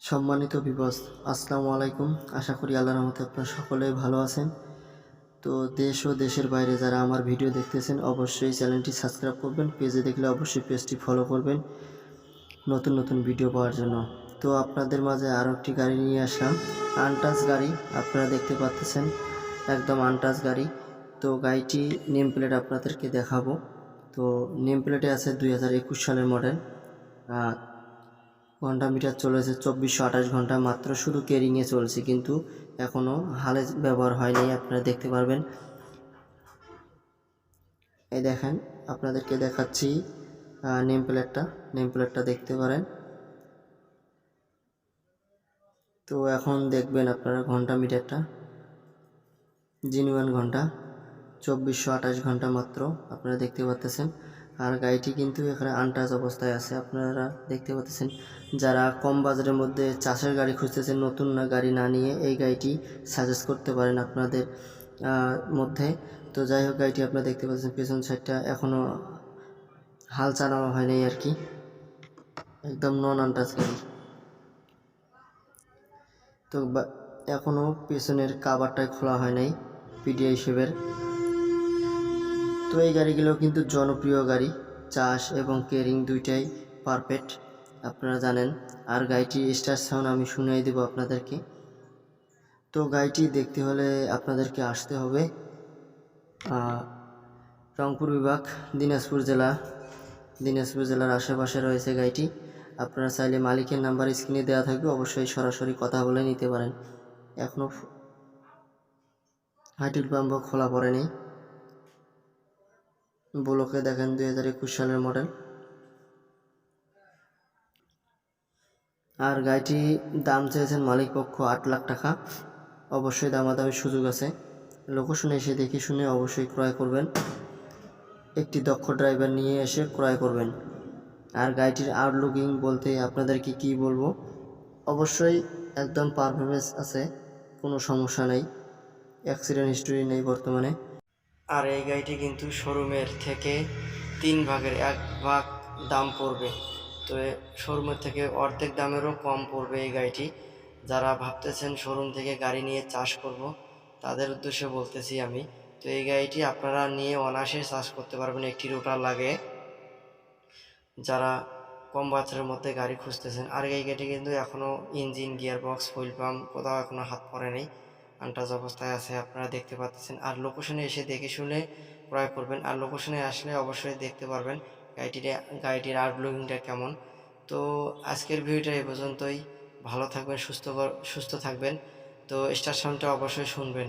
সম্মানিত ভিউয়ার্স, আসসালামু আলাইকুম। আশা করি আল্লাহর রহমতে আপনারা সকলেই ভালো আছেন। তো দেশ ও দেশের বাইরে যারা আমার ভিডিও দেখতেছেন অবশ্যই চ্যানেলটি সাবস্ক্রাইব করবেন, পেজে দেখলে অবশ্যই পেজটি ফলো করবেন নতুন নতুন ভিডিও পাওয়ার জন্য। তো আপনাদের মাঝে আরও একটি গাড়ি নিয়ে আসলাম, আনটাচ গাড়ি। আপনারা দেখতে পাচ্ছেন একদম আনটাচ গাড়ি। তো গাড়িটি নেম প্লেট আপনাদেরকে দেখাবো। তো নেম প্লেটে আছে 2021 সালের মডেল। ঘন্টা মিটার চলেছে 2428 ঘন্টা, মাত্র শুধু কেরিংয়ে চলছে, কিন্তু এখনও হালে ব্যবহার হয়নি। আপনারা দেখতে পারবেন। এই দেখেন, আপনাদেরকে দেখাচ্ছি নেম প্লেটটা দেখতে পারেন। তো এখন দেখবেন আপনারা ঘন্টা মিটারটা, জেনুইন ঘন্টা 2428 ঘন্টা মাত্র আপনারা দেখতে পাচ্ছেন। আর গাড়িটি কিন্তু এখানে আনটাচ অবস্থায় আছে, আপনারা দেখতে পাচ্ছেন। যারা কম বাজারের মধ্যে চাষের গাড়ি খুঁজতেছেন, নতুন গাড়ি না নিয়ে এই গাড়িটি সাজেস্ট করতে পারেন আপনাদের মধ্যে। তো যাই হোক, গাড়িটি আপনারা দেখতে পাচ্ছেন পেছন সাইডটা এখনও হাল চালানো হয়নি আর কি, একদম নন আনটাচ গাড়ি। তো এখনও পেছনের কাভারটাই খোলা হয় নাই পিডিআই হিসেবের। তো এই গাড়িগুলো কিন্তু জনপ্রিয় গাড়ি, চাষ এবং কেরিং দুইটাই পারফেক্ট, আপনারা জানেন। আর গাড়িটির স্টার্ট সাউন্ড আমি শুনিয়ে দেব আপনাদেরকে। তো গাড়িটি দেখতে হলে আপনাদেরকে আসতে হবে রংপুর বিভাগ, দিনাজপুর জেলার আশেপাশে রয়েছে গাড়িটি। আপনারা চাইলে মালিকের নাম্বার স্ক্রিনে দেওয়া থাকবে, অবশ্যই সরাসরি কথা বলে নিতে পারেন। এখনও হাইড্রোলিক পাম্পও খোলা পড়েনি। ব্লকে দেখেন 2021 সালের মডেল। আর গাড়িটি দাম চেয়েছেন মালিক পক্ষ 8 লাখ টাকা। অবশ্যই দামাদামির সুযোগ আছে। লোকেশনে এসে দেখে শুনে অবশ্যই ক্রয় করবেন, একটি দক্ষ ড্রাইভার নিয়ে এসে ক্রয় করবেন। আর গাড়িটির আউটলুকিং বলতে আপনাদেরকে কি বলবো, অবশ্যই একদম পারফরমেন্স আছে, কোনো সমস্যা নেই, অ্যাক্সিডেন্ট হিস্টোরি নেই বর্তমানে। আর এই গাড়িটি কিন্তু শোরুমের থেকে 3 ভাগের 1 ভাগ দাম পড়বে। তো শোরুমের থেকে অর্ধেক দামেরও কম পড়বে এই গাড়িটি। যারা ভাবতেছেন শোরুম থেকে গাড়ি নিয়ে চাষ করব, তাদের উদ্দেশ্যে বলতেছি আমি। তো এই গাড়িটি আপনারা নিয়ে অনায়াসে চাষ করতে পারবেন, একটি রোটার লাগে। যারা কম বাজারের মধ্যে গাড়ি খুঁজতেছেন। আর এই গাড়িটি কিন্তু এখনও ইঞ্জিন, গিয়ারবক্স, হুইল পাম্প কোথাও এখনও হাত পড়ে নেই, আনটাচ অবস্থায় আছে, আপনারা দেখতে পাচ্ছেন। আর লোকেশনে এসে দেখে শুনে ক্রয় করবেন। আর লোকেশনে আসলে অবশ্যই দেখতে পারবেন গাড়িটির আউটলুকিংটা কেমন। তো আজকের ভিডিওটা এই পর্যন্তই। ভালো থাকবেন, সুস্থ থাকবেন। তো স্টার সাউন্ডটা অবশ্যই শুনবেন।